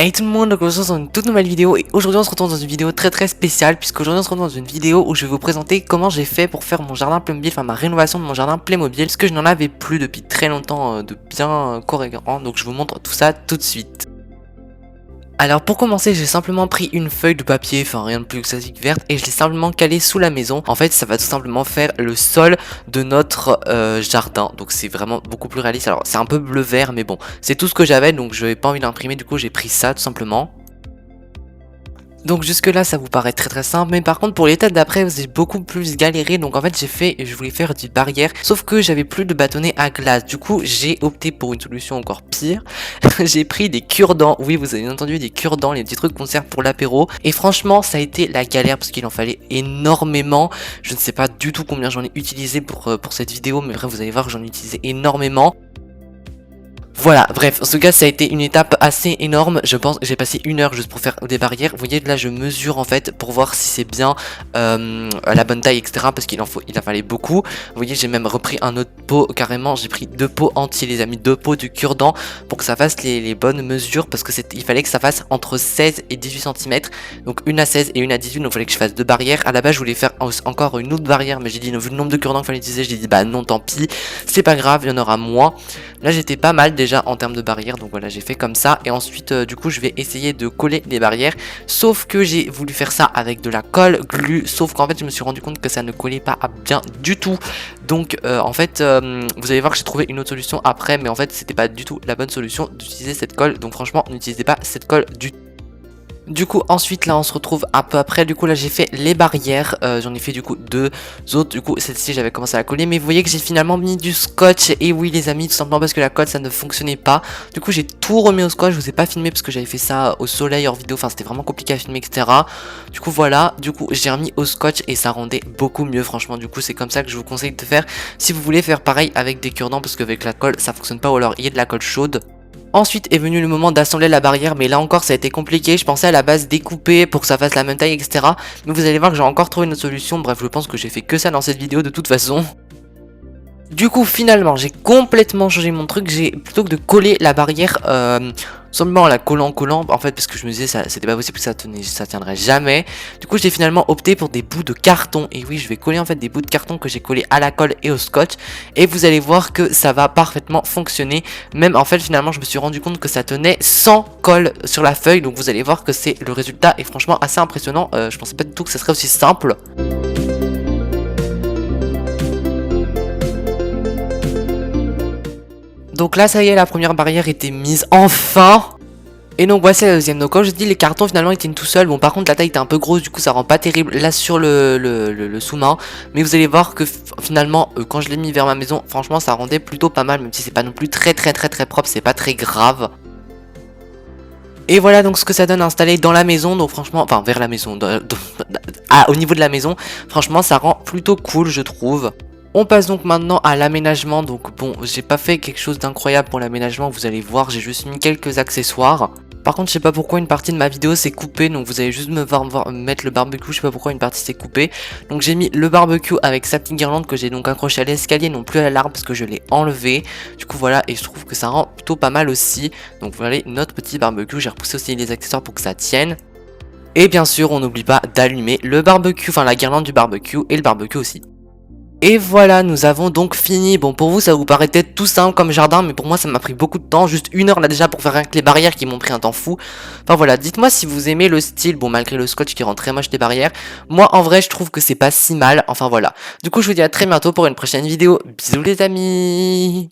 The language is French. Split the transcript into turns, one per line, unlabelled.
Hey tout le monde, donc on se retrouve dans une toute nouvelle vidéo et aujourd'hui on se retrouve dans une vidéo très spéciale puisqu'aujourd'hui on se retrouve dans une vidéo où je vais vous présenter comment j'ai fait pour faire mon jardin Playmobil, enfin ma rénovation de mon jardin Playmobil parce que je n'en avais plus depuis très longtemps de bien cohérent, donc je vous montre tout ça tout de suite. Alors pour commencer, j'ai simplement pris une feuille de papier, enfin rien de plus classique verte, et je l'ai simplement calé sous la maison. En fait, ça va tout simplement faire le sol de notre jardin, donc c'est vraiment beaucoup plus réaliste. Alors c'est un peu bleu-vert, mais bon, c'est tout ce que j'avais, donc je n'avais pas envie d'imprimer, du coup j'ai pris ça tout simplement. Donc jusque là ça vous paraît très simple, mais par contre pour l'étape d'après vous avez beaucoup plus galéré. Donc en fait je voulais faire des barrières, sauf que j'avais plus de bâtonnets à glace. Du coup j'ai opté pour une solution encore pire. J'ai pris des cure-dents, oui vous avez entendu, des cure-dents, les petits trucs qu'on sert pour l'apéro. Et franchement ça a été la galère parce qu'il en fallait énormément. Je ne sais pas du tout combien j'en ai utilisé pour cette vidéo, mais bref vous allez voir que j'en ai utilisé énormément. Voilà, bref, en tout cas ça a été une étape assez énorme. Je pense que j'ai passé 1 heure juste pour faire des barrières. Vous voyez là je mesure en fait pour voir si c'est bien à la bonne taille, etc. Parce qu'il en fallait beaucoup. Vous voyez j'ai même repris un autre pot carrément. J'ai pris 2 pots entiers les amis, 2 pots du cure-dent pour que ça fasse les bonnes mesures. Parce que il fallait que ça fasse entre 16 et 18 cm. Donc une à 16 et une à 18, donc il fallait que je fasse 2 barrières. À la base je voulais faire encore une autre barrière, mais j'ai dit vu le nombre de cure-dents qu'il fallait utiliser, j'ai dit bah non tant pis, c'est pas grave, il y en aura moins. Là j'étais pas mal déjà en termes de barrières, donc voilà j'ai fait comme ça. Et ensuite du coup je vais essayer de coller les barrières, sauf que j'ai voulu faire ça avec de la colle glue, sauf qu'en fait je me suis rendu compte que ça ne collait pas bien du tout. Donc en fait vous allez voir que j'ai trouvé une autre solution après, mais en fait c'était pas du tout la bonne solution d'utiliser cette colle, donc franchement n'utilisez pas cette colle du tout. Du coup ensuite là on se retrouve un peu après. Du coup là j'ai fait les barrières, j'en ai fait du coup 2 autres. Du coup celle-ci j'avais commencé à la coller, mais vous voyez que j'ai finalement mis du scotch. Et oui les amis, tout simplement parce que la colle ça ne fonctionnait pas. Du coup j'ai tout remis au scotch. Je vous ai pas filmé parce que j'avais fait ça au soleil hors vidéo, enfin c'était vraiment compliqué à filmer, etc. Du coup voilà, du coup j'ai remis au scotch et ça rendait beaucoup mieux franchement. Du coup c'est comme ça que je vous conseille de faire si vous voulez faire pareil avec des cure-dents, parce qu'avec la colle ça fonctionne pas, ou alors il y a de la colle chaude. Ensuite est venu le moment d'assembler la barrière, mais là encore ça a été compliqué. Je pensais à la base découper pour que ça fasse la même taille, etc. Mais vous allez voir que j'ai encore trouvé une autre solution. Bref, je pense que j'ai fait que ça dans cette vidéo de toute façon. Du coup finalement j'ai complètement changé mon truc. J'ai, plutôt que de coller la barrière simplement en la collant en fait, parce que je me disais ça c'était pas possible, que ça tiendrait jamais. Du coup j'ai finalement opté pour des bouts de carton. Et oui je vais coller en fait des bouts de carton que j'ai collés à la colle et au scotch. Et vous allez voir que ça va parfaitement fonctionner. Même en fait finalement je me suis rendu compte que ça tenait sans colle sur la feuille. Donc vous allez voir que c'est le résultat est franchement assez impressionnant. Je pensais pas du tout que ça serait aussi simple. Donc là ça y est, la première barrière était mise enfin. Et donc voici la deuxième. Donc comme je dis, les cartons finalement ils tiennent tout seuls. Bon par contre la taille était un peu grosse, du coup ça rend pas terrible là sur le sous-main. Mais vous allez voir que finalement quand je l'ai mis vers ma maison, franchement ça rendait plutôt pas mal. Même si c'est pas non plus très propre, c'est pas très grave. Et voilà donc ce que ça donne installé dans la maison. Donc franchement, enfin vers la maison, au niveau de la maison, franchement ça rend plutôt cool je trouve. On passe donc maintenant à l'aménagement. Donc bon, j'ai pas fait quelque chose d'incroyable pour l'aménagement, vous allez voir, j'ai juste mis quelques accessoires. Par contre je sais pas pourquoi une partie de ma vidéo s'est coupée, donc vous allez juste me voir mettre le barbecue, je sais pas pourquoi une partie s'est coupée. Donc j'ai mis le barbecue avec sa petite guirlande que j'ai donc accroché à l'escalier, non plus à l'arbre parce que je l'ai enlevé. Du coup voilà, et je trouve que ça rend plutôt pas mal aussi. Donc voilà notre petit barbecue, j'ai repoussé aussi les accessoires pour que ça tienne. Et bien sûr on n'oublie pas d'allumer le barbecue, enfin la guirlande du barbecue et le barbecue aussi. Et voilà, nous avons donc fini. Bon, pour vous, ça vous paraît peut-être tout simple comme jardin, mais pour moi, ça m'a pris beaucoup de temps. Juste 1 heure là déjà pour faire rien que les barrières qui m'ont pris un temps fou. Enfin voilà, dites-moi si vous aimez le style. Bon, malgré le scotch qui rend très moche les barrières, moi, en vrai, je trouve que c'est pas si mal. Enfin voilà. Du coup, je vous dis à très bientôt pour une prochaine vidéo. Bisous les amis.